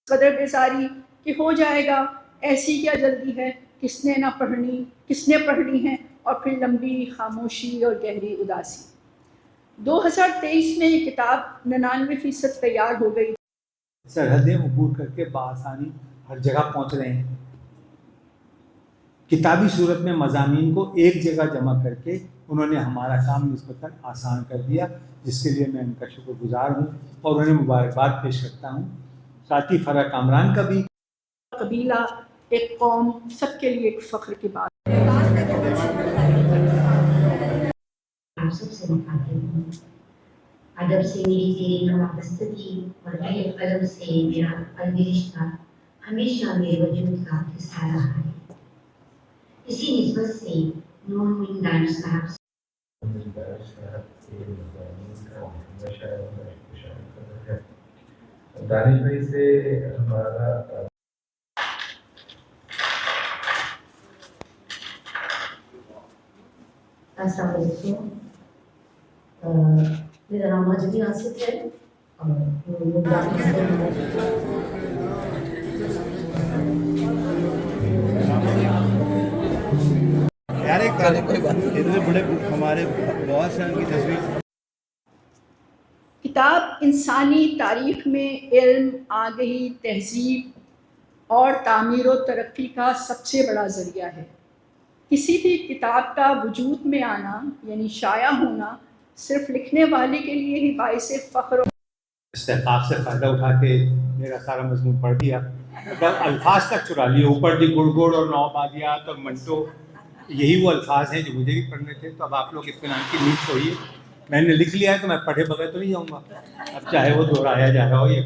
قدر بیزاری کہ ہو جائے گا، ایسی کیا جلدی ہے، کس نے پڑھنی ہے، اور پھر لمبی خاموشی اور گہری اداسی۔ 2023 میں یہ کتاب 99% تیار ہو گئی۔ سرحدیں عبور کر کے بآسانی ہر جگہ پہنچ رہے ہیں۔ کتابی صورت میں مضامین کو ایک جگہ جمع کر کے انہوں نے ہمارا کام نسبتاً آسان کر دیا، جس کے لیے میں ان کا شکر گزار ہوں اور انہیں مبارکباد پیش کرتا ہوں۔ ساتھی فرح کامران کا بھی۔ قبیلہ، ایک قوم، سب کے لیے ایک فخر کی بات۔ آپ سب سے مخاطب ہوں۔ ادب سے میری تیری وابستگی اور اہل قلم سے میرا قلبی رشتہ ہمیشہ میرے وجود کا حصہ رہا ہے۔ اسی نسبت سے نون دانش صاحب دانش بھائی سے ہمارا السلام علیکم، میرا نام مجدی آصف ہے اور بڑے ہمارے بہت سے کی تصویر۔ کتاب انسانی تاریخ میں علم، آگہی، تہذیب اور تعمیر و ترقی کا سب سے بڑا ذریعہ ہے۔ کسی بھی کتاب کا وجود میں آنا یعنی شائع ہونا صرف لکھنے والے کے لیے ہی باعث فخر استحقاق سے فائدہ اٹھا کے میرا سارا مضمون پڑھ دیا، مطلب الفاظ تک چرا لیے، اوپر دی گڑ گڑ اور نو بادیات اور منٹو، یہی وہ الفاظ ہیں جو مجھے بھی پڑھنے تھے۔ تو اب آپ لوگ اطمینان کی نیند سوئیے، میں نے لکھ لیا ہے تو میں پڑھے بغیر تو نہیں جاؤں گا، اب چاہے وہ دہرایا جا رہا ہو یا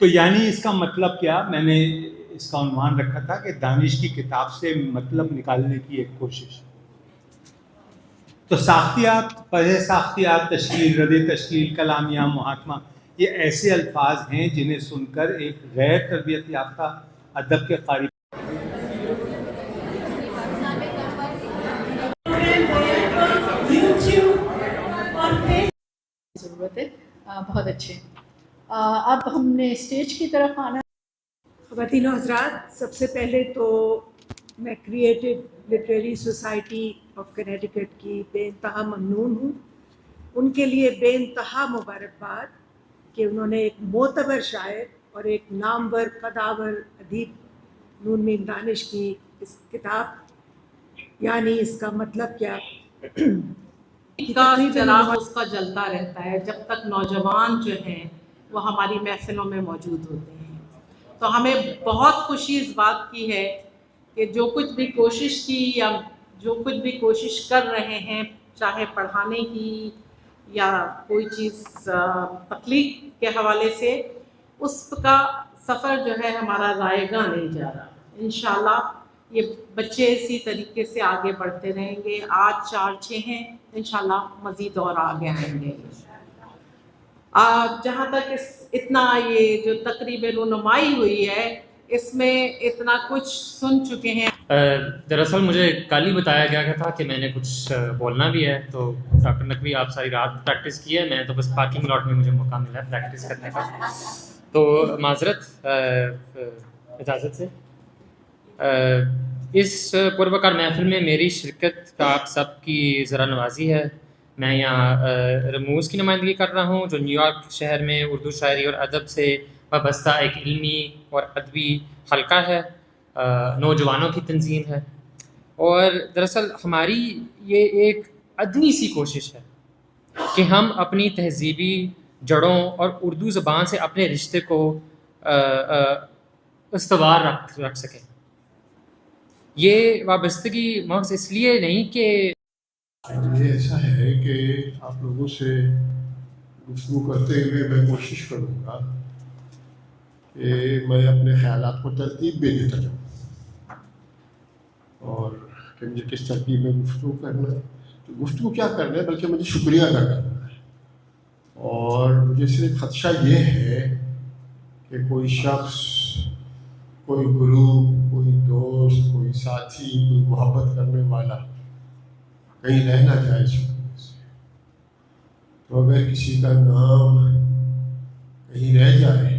تو یعنی اس کا مطلب کیا، میں نے اس کا عنوان رکھا تھا کہ دانش کی کتاب سے مطلب نکالنے کی ایک کوشش۔ تو ساختیات، پذ ساختیات، تشکیل، رد تشکیل، کلامیہ، محاکمہ، یہ ایسے الفاظ ہیں جنہیں سن کر ایک غیر تربیت یافتہ ادب کے قاری ضرورت ہے۔ بہت اچھے۔ اب ہم نے اسٹیج کی طرف آنا۔ خواتین و حضرات، سب سے پہلے تو میں creative literary society of Connecticut کی بے انتہا ممنون ہوں، ان کے لیے بے انتہا مبارکباد کہ انہوں نے ایک معتبر شاعر اور ایک نامور قداور ادیب نون مین دانش کی اس کتاب، یعنی اس کا مطلب کیا کا چراغ اس کا جلتا رہتا ہے جب تک نوجوان جو ہیں وہ ہماری محفلوں میں موجود ہوتے ہیں۔ تو ہمیں بہت خوشی اس بات کی ہے کہ جو کچھ بھی کوشش کی یا جو کچھ بھی کوشش کر رہے ہیں، چاہے پڑھانے کی یا کوئی چیز تخلیق کے حوالے سے، اس کا سفر جو ہے ہمارا رائے گاں نہیں جا رہا۔ انشاءاللہ یہ بچے اسی طریقے سے آگے بڑھتے رہیں گے۔ آج 4-6 ہیں، انشاءاللہ مزید اور آگے آئیں گے۔ جہاں تک اتنا یہ جو تقریب رونمائی ہوئی ہے، اس میں اتنا کچھ سن چکے ہیں۔ دراصل مجھے کل ہی بتایا گیا تھا کہ میں نے کچھ بولنا بھی ہے، تو ڈاکٹر نقوی آپ ساری رات پریکٹس کی ہے، میں تو بس پارکنگ لاٹ میں مجھے موقع ملا ہے پریکٹس کرنے کا، تو معذرت اجازت سے۔ اس پروقار محفل میں میری شرکت کا آپ سب کی ذرا نوازی ہے۔ میں یہاں رموز کی نمائندگی کر رہا ہوں، جو نیو یارک شہر میں اردو شاعری اور ادب سے وابستہ ایک علمی اور ادبی حلقہ ہے، نوجوانوں کی تنظیم ہے، اور دراصل ہماری یہ ایک ادنی سی کوشش ہے کہ ہم اپنی تہذیبی جڑوں اور اردو زبان سے اپنے رشتے کو استوار رکھ سکیں۔ یہ وابستگی محض اس لیے نہیں کہ یہ ایسا ہے کہ آپ لوگوں سے گفتگو کرتے ہوئے میں کوشش کروں گا کہ میں اپنے خیالات کو ترتیب بھی دیتا جاؤں، اور کہ مجھے کس ترتیب میں گفتگو کرنا ہے، تو گفتگو کیا کرنا ہے بلکہ مجھے شکریہ ادا کرنا ہے۔ اور مجھے صرف خدشہ یہ ہے کہ کوئی شخص، کوئی گروپ، کوئی دوست، کوئی ساتھی، کوئی محبت کرنے والا کہیں رہ نہ جائے اس وجہ سے۔ تو اگر کسی کا نام کہیں رہ جائے